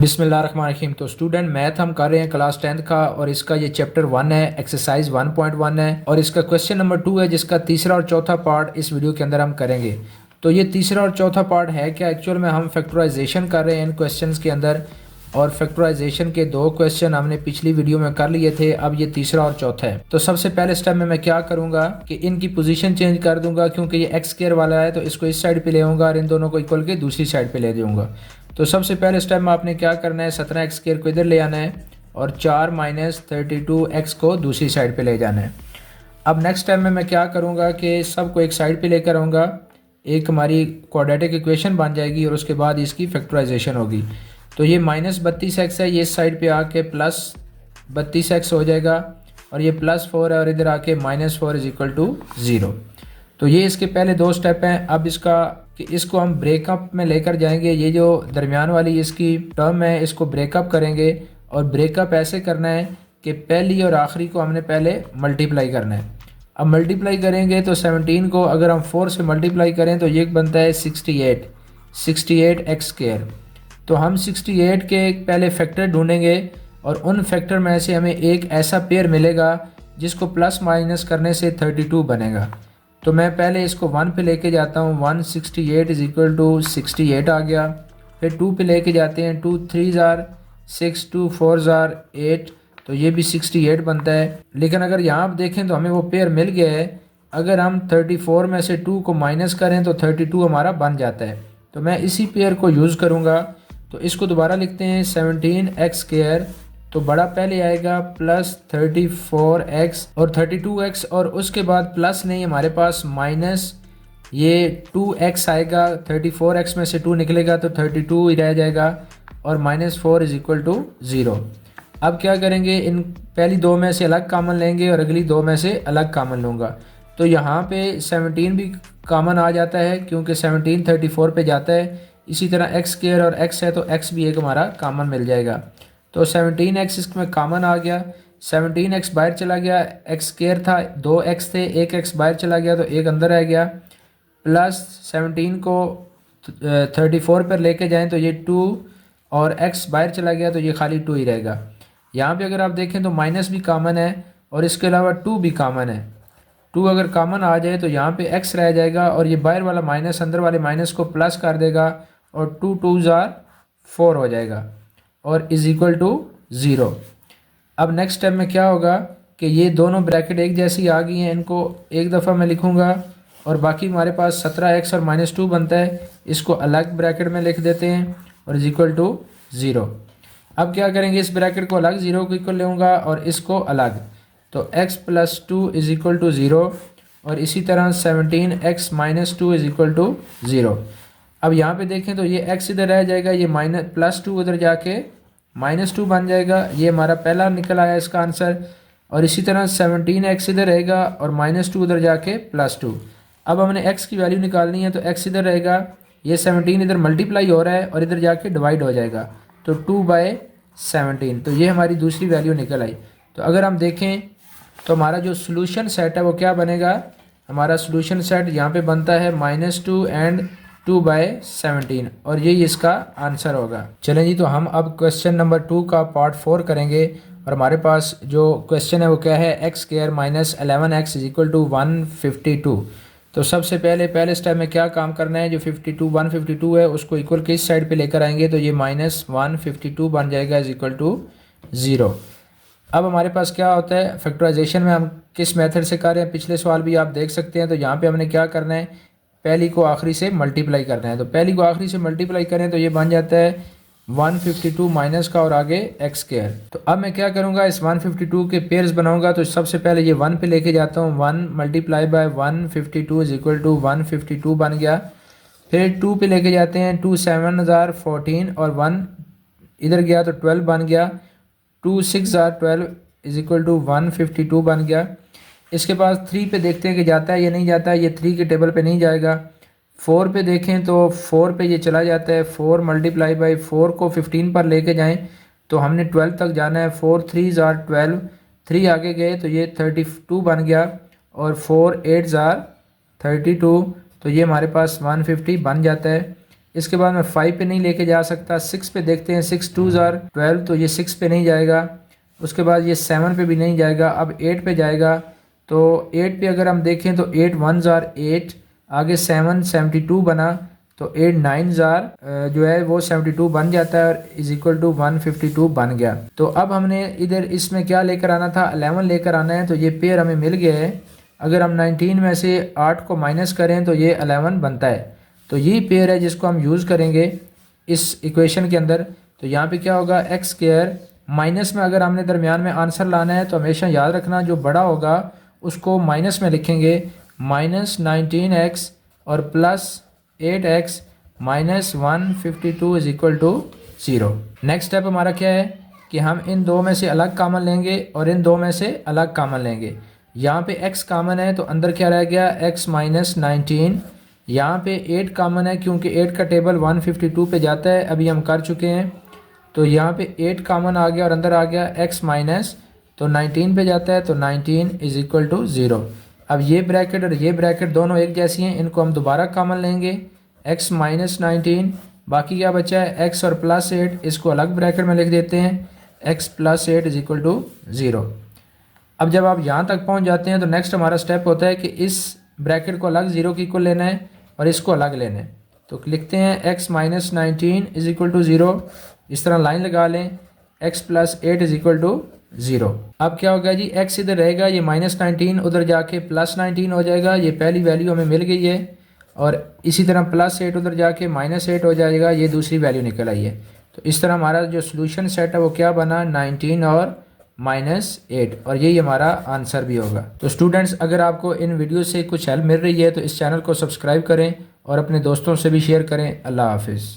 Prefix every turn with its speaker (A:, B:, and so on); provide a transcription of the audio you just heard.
A: बिस्मिल्लाहिर्रहमानिर्रहीम। तो student math हम कर रहे हैं क्लास 10th का और इसका ये चैप्टर 1 है, एक्सरसाइज 1.1 है और इसका क्वेश्चन नंबर 2 है जिसका तीसरा और चौथा पार्ट इस वीडियो के अंदर हम करेंगे। तो ये तीसरा और चौथा पार्ट है क्या, एक्चुअल में हम फैक्टराइजेशन कर रहे हैं इन क्वेश्चंस के अंदर और फैक्टराइजेशन के दो क्वेश्चन हमने पिछली वीडियो में कर लिए थे, अब ये तीसरा और चौथा है। तो सबसे पहले स्टेप में मैं क्या करूंगा कि इनकी पोजीशन चेंज कर दूंगा, क्योंकि ये एक्स स्क्वायर वाला है तो इसको इस साइड पे ले आऊंगा और इन दोनों को इक्वल के दूसरी साइड पे ले दूंगा। तो सबसे पहले स्टेप में आपने क्या करना है, 17 एक्स स्क्वायर को इधर ले आना है और 4 माइनस 32 एक्स को दूसरी साइड पे ले जाना है। अब नेक्स्ट स्टेप में मैं क्या करूँगा कि सबको एक साइड पे लेकर आऊँगा, एक हमारी क्वाड्रेटिक इक्वेशन बन जाएगी और उसके बाद इसकी फैक्टराइजेशन होगी। तो ये -32x है, ये इस साइड पे आके +32x हो जाएगा और ये +4 है और इधर आके -4 इज इक्वल टू 0। तो ये इसके पहले दो स्टेप हैं। अब इसको हम ब्रेकअप में लेकर जाएंगे, ये जो दरमियान वाली इसकी टर्म है इसको ब्रेकअप करेंगे और ब्रेकअप ऐसे करना है कि पहली और आखिरी को हमने पहले मल्टीप्लाई करना है। अब मल्टीप्लाई करेंगे तो 17 को अगर हम 4 से मल्टीप्लाई करें तो ये बनता है 68 एक्स स्क्वायर। तो हम 68 के पहले फैक्टर ढूंढेंगे और उन फैक्टर में से हमें एक ऐसा पेयर मिलेगा जिसको प्लस माइनस करने से 32 बनेगा। तो मैं पहले इसको 1 पे लेके जाता हूँ, 168 इज इक्वल टू 68 आ गया। फिर 2 पे लेके जाते हैं, 2 3 ज़ार 6, 2 4 ज़ार 8, तो ये भी 68 बनता है। लेकिन अगर यहाँ आप देखें तो हमें वो पेयर मिल गया है। अगर हम 34 में से 2 को माइनस करें तो 32 हमारा बन जाता है। तो मैं इसी पेयर को यूज़ करूँगा। तो इसको दोबारा लिखते हैं, 17 एक्स स्क्वायर, तो बड़ा पहले आएगा प्लस 34x और 32x और उसके बाद प्लस नहीं हमारे पास माइनस ये 2x आएगा। 34x में से 2 निकलेगा तो 32 ही रह जाएगा और -4 इज इक्वल टू 0। अब क्या करेंगे, इन पहली दो में से अलग कामन लेंगे और अगली दो में से अलग कामन लूँगा। तो यहाँ पे 17 भी कामन आ जाता है क्योंकि 17 34 पे जाता है। इसी तरह एक्स स्क्वायर और x है तो x भी एक हमारा कामन मिल जाएगा। तो 17x इसमें कामन आ गया, 17x बाहर चला गया, एक्स स्क्वायर था 2x थे, एक x बाहर चला गया तो एक अंदर आ गया। प्लस 17 को 34 पर लेके जाएं तो ये 2 और x बाहर चला गया तो ये खाली 2 ही रहेगा। यहाँ पे अगर आप देखें तो माइनस भी कामन है और इसके अलावा 2 भी कामन है। 2 अगर कामन आ जाए तो यहाँ पे x रह जाएगा और ये बाहर वाला माइनस अंदर वाले माइनस को प्लस कर देगा और 2 2 ज़ार 4 हो जाएगा और इज इक्वल टू 0। अब नेक्स्ट स्टेप में क्या होगा कि ये दोनों ब्रैकेट एक जैसी आ गई हैं, इनको एक दफ़ा मैं लिखूँगा और बाकी हमारे पास 17x और -2 बनता है, इसको अलग ब्रैकेट में लिख देते हैं और इज इक्वल टू 0। अब क्या करेंगे, इस ब्रैकेट को अलग 0 को इक्वल लूँगा और इसको अलग, तो x + 2 इज इक्वल टू 0 और इसी तरह 17x - 2 इज इक्वल टू 0। अब यहाँ पे देखें तो ये x इधर रह जाएगा, ये +2 उधर जाके -2 बन जाएगा। ये हमारा पहला निकल आया इसका आंसर। और इसी तरह 17x इधर रहेगा और -2 उधर जाके +2। अब हमने x की वैल्यू निकालनी है तो x इधर रहेगा, ये 17 इधर मल्टीप्लाई हो रहा है और इधर जाके डिवाइड हो जाएगा तो 2/17। तो ये हमारी दूसरी वैल्यू निकल आई। तो अगर हम देखें तो हमारा जो सोल्यूशन सेट है वो क्या बनेगा, हमारा सोल्यूशन सेट यहाँ पे बनता है -2 एंड 2/17 और यही इसका आंसर होगा। चलें जी, तो हम अब क्वेश्चन नंबर 2 का पार्ट 4 करेंगे और हमारे पास जो क्वेश्चन है वो क्या है, x square -11x is equal to 152। तो सबसे पहले स्टेप में क्या काम करना है, जो 152 है उसको इक्वल किस साइड पे लेकर आएंगे तो ये -152 बन जाएगा इज इक्वल टू 0। अब हमारे पास क्या होता है, फैक्टराइजेशन में हम किस मेथड से कर रहे हैं, पिछले सवाल भी आप देख सकते हैं। तो यहाँ पे हमने क्या करना है, पहली को आखिरी से मल्टीप्लाई करना है। तो पहली को आखिरी से मल्टीप्लाई करें तो ये बन जाता है 152 माइनस का और आगे एक्स स्क्वायर। तो अब मैं क्या करूँगा, इस 152 के पेयर्स बनाऊँगा। तो सबसे पहले ये 1 पे लेके जाता हूँ, 1 × 152 इज इक्वल टू 152 बन गया। फिर 2 पे लेके जाते हैं, 2 7 ज़ार 14 और 1 इधर गया तो 12 बन गया। 2 6 ज़ार 12 इज इक्वल टू 152 बन गया। इसके बाद 3 पे देखते हैं कि जाता है या नहीं जाता है, ये 3 के टेबल पे नहीं जाएगा। 4 पे देखें तो 4 पे ये चला जाता है। 4 × 4 को 15 पर लेके जाएं तो हमने 12 तक जाना है। 4 3 ज़ार 12, 3 आगे गए तो ये 32 बन गया और 4 8 ज़ार 32, तो ये हमारे पास 150 बन जाता है। इसके बाद मैं 5 पे नहीं लेके जा सकता, 6 पे देखते हैं, 6 2 ज़ार 12, तो ये 6 पे नहीं जाएगा। उसके बाद ये 7 पे भी नहीं जाएगा, अब 8 पे जाएगा। तो 8 पे अगर हम देखें तो 8 1 ज़ार 8, आगे 7 72 बना, तो 8 9 ज़ार जो है वो 72 बन जाता है और इज इक्वल टू 152 बन गया। तो अब हमने इधर इसमें क्या लेकर आना था, 11 लेकर आना है। तो ये पेयर हमें मिल गया है। अगर हम 19 में से 8 को माइनस करें तो ये 11 बनता है। तो यही पेयर है जिसको हम यूज़ करेंगे इस इक्वेशन के अंदर। तो यहाँ पे क्या होगा, एक्स स्क्वायर माइनस में अगर हमने दरमियान में आंसर लाना है तो हमेशा याद रखना जो बड़ा होगा उसको माइनस में लिखेंगे, माइनस 19x और plus 8x minus 152 is equal to 0। Next step हमारा क्या है कि हम इन दो में से अलग कामन लेंगे और इन दो में से अलग कामन लेंगे। यहाँ पे x कामन है तो अंदर क्या रह गया, x माइनस 19। यहाँ पे 8 कामन है क्योंकि 8 का टेबल 152 पे जाता है, अभी हम कर चुके हैं। तो यहाँ पे 8 कामन आ गया और अंदर आ गया x माइनस, तो 19 पे जाता है, तो 19 इज इक्वल टू 0। अब ये ब्रैकेट और ये ब्रैकेट दोनों एक जैसी हैं, इनको हम दोबारा कामन लेंगे, x माइनस 19, बाकी क्या बचा है x और प्लस 8, इसको अलग ब्रैकेट में लिख देते हैं, x plus 8 is equal to 0। अब जब आप यहाँ तक पहुँच जाते हैं तो नेक्स्ट हमारा स्टेप होता है कि इस ब्रैकेट को अलग 0 की इक्वल लेना है और इसको अलग लेना है। तो लिखते हैं x minus 19 is equal to 0, इस तरह लाइन लगा लें, x plus 8 is equal to 0। अब क्या होगा जी, x इधर रहेगा, ये माइनस 19 उधर जाके प्लस 19 हो जाएगा, ये पहली वैल्यू हमें मिल गई है। और इसी तरह प्लस 8 उधर जाके माइनस 8 हो जाएगा, ये दूसरी वैल्यू निकल आई है। तो इस तरह हमारा जो सोल्यूशन सेट है वो क्या बना, 19 और -8, और यही हमारा आंसर भी होगा। तो स्टूडेंट्स, अगर आपको इन वीडियो से कुछ हेल्प मिल रही है तो इस चैनल को सब्सक्राइब करें और अपने दोस्तों से भी शेयर करें। अल्लाह हाफिज़।